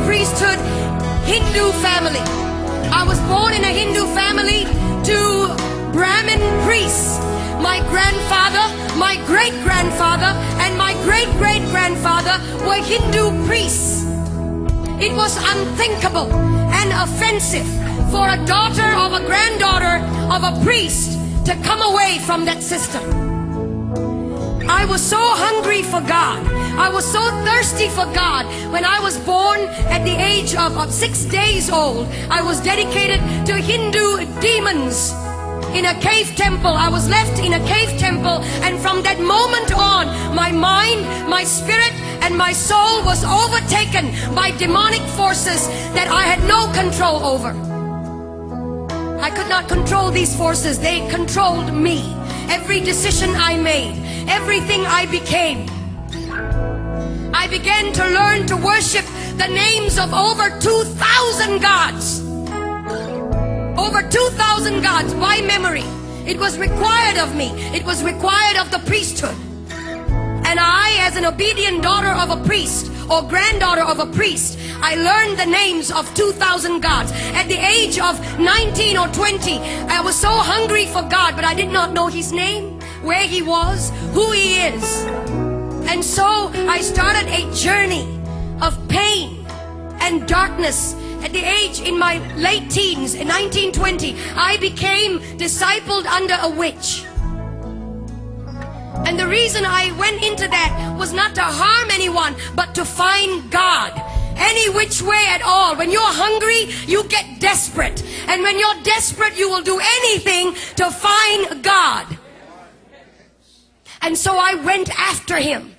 priesthood, Hindu family. I was born in a Hindu family to Brahmin priests. My grandfather, my great-grandfather, and my great-great-grandfather were Hindu priests. It was unthinkable and offensive for a daughter of a granddaughter of a priest to come away from that system. I was so hungry for God. I was so thirsty for God. When I was born at the age of 6 days old, I was dedicated to Hindu demons in a cave temple. I was left in a cave temple, and from that moment on, my mind, my spirit, and my soul was overtaken by demonic forces that I had no control over. I could not control these forces. They controlled me. Every decision I made, everything I became. I began to learn to worship the names of over 2,000 gods. Over 2,000 gods by memory. It was required of me. It was required of the priesthood. And I, as an obedient daughter of a priest or granddaughter of a priest, I learned the names of 2,000 gods. At the age of 19 or 20, I was so hungry for God, but I did not know His name, where He was, who He is. And so I started a journey of pain and darkness. At the age, in my late teens, in 1920, I became discipled under a witch. And the reason I went into that was not to harm anyone, but to find God. Any which way at all. When you're hungry, you get desperate. And when you're desperate, you will do anything to find God. And so I went after Him.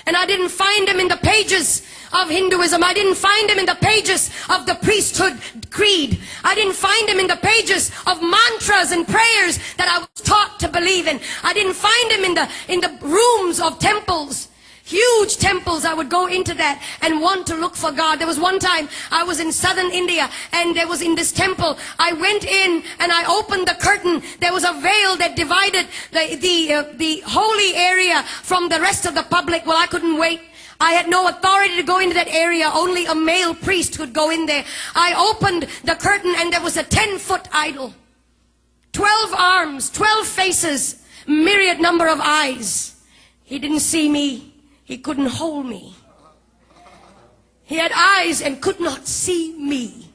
And I didn't find Him in the pages of Hinduism. I didn't find Him in the pages of the priesthood creed. I didn't find Him in the pages of mantras and prayers that I was taught to believe in. I didn't find Him in the rooms of temples. Huge temples. I would go into that and want to look for God. There was one time I was in southern India, and there was in this temple. I went in and I opened the curtain. There was a veil that divided the holy area from the rest of the public. Well, I couldn't wait. I had no authority to go into that area. Only a male priest could go in there. I opened the curtain, and there was a 10-foot idol. 12 arms, 12 faces, myriad number of eyes. He didn't see me. He couldn't hold me. He had eyes and could not see me.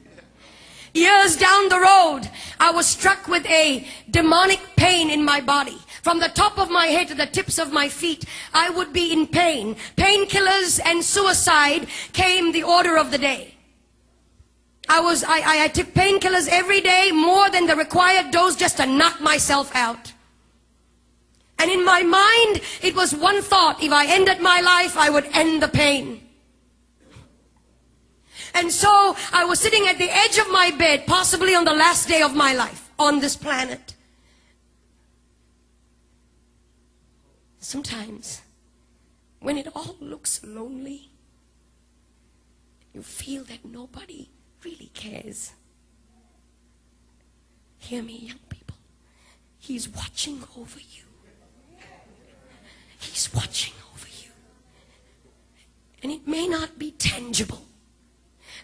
Years down the road, I was struck with a demonic pain in my body. From the top of my head to the tips of my feet, I would be in pain. Painkillers and suicide came the order of the day. I took painkillers every day, more than the required dose, just to knock myself out. And in my mind, it was one thought: if I ended my life, I would end the pain. And so I was sitting at the edge of my bed, possibly on the last day of my life on this planet. Sometimes, when it all looks lonely, you feel that nobody really cares. Hear me, young people. He's watching over you. He's watching over you. And it may not be tangible,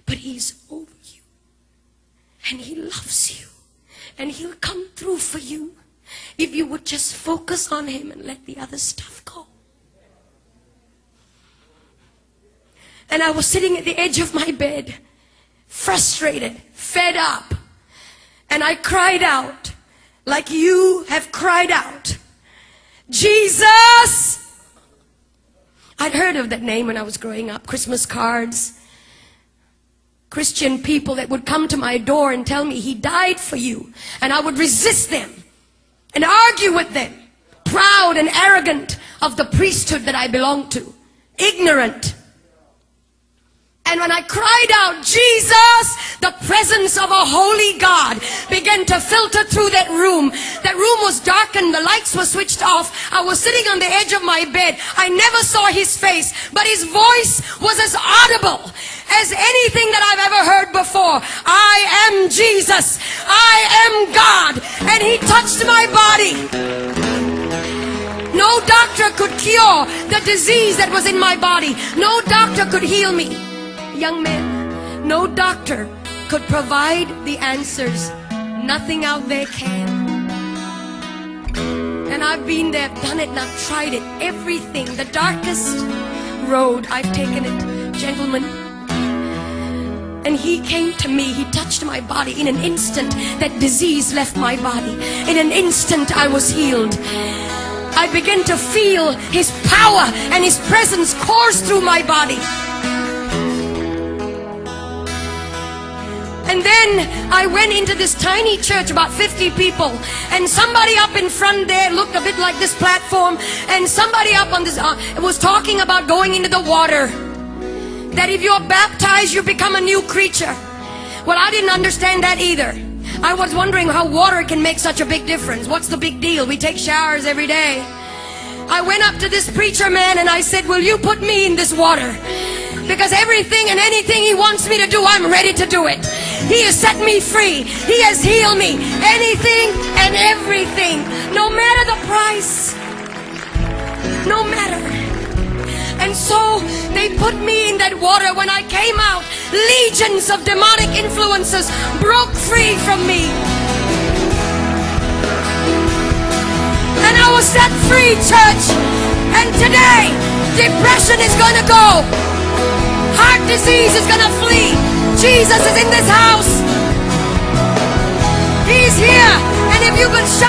but He's over you. And He loves you. And He'll come through for you if you would just focus on Him and let the other stuff go. And I was sitting at the edge of my bed, frustrated, fed up. And I cried out, like you have cried out, Jesus! I'd heard of that name when I was growing up. Christmas cards. Christian people that would come to my door and tell me, He died for you. And I would resist them and argue with them. Proud and arrogant of the priesthood that I belonged to. Ignorant. And when I cried out, Jesus, the presence of a holy God began to filter through that room. That room was darkened. The lights were switched off. I was sitting on the edge of my bed. I never saw His face, but His voice was as audible as anything that I've ever heard before. I am Jesus. I am God. And He touched my body. No doctor could cure the disease that was in my body. No doctor could heal me. young men, no doctor could provide the answers. Nothing out there can. And I've been there, done it, and I've tried it. Everything, the darkest road, I've taken it. Gentlemen, and he came to me, he touched my body. In an instant, that disease left my body. In an instant, I was healed. I began to feel his power and his presence course through my body. And then I went into this tiny church, about 50 people, and somebody up in front there looked a bit like this platform, and somebody up on this was talking about going into the water, that if you're baptized you become a new creature. Well, I didn't understand that either. I was wondering how water can make such a big difference. What's the big deal? We take showers every day. I went up to this preacher man and I said, will you put me in this water? Because everything and anything he wants me to do, I'm ready to do it. He has set me free. He has healed me. Anything and everything. No matter the price. No matter. And so they put me in that water. When I came out, legions of demonic influences broke free from me. And I was set free, church. And today, depression is going to go. Heart disease is going to flee. Jesus is in this house. He's here. And if you can shout.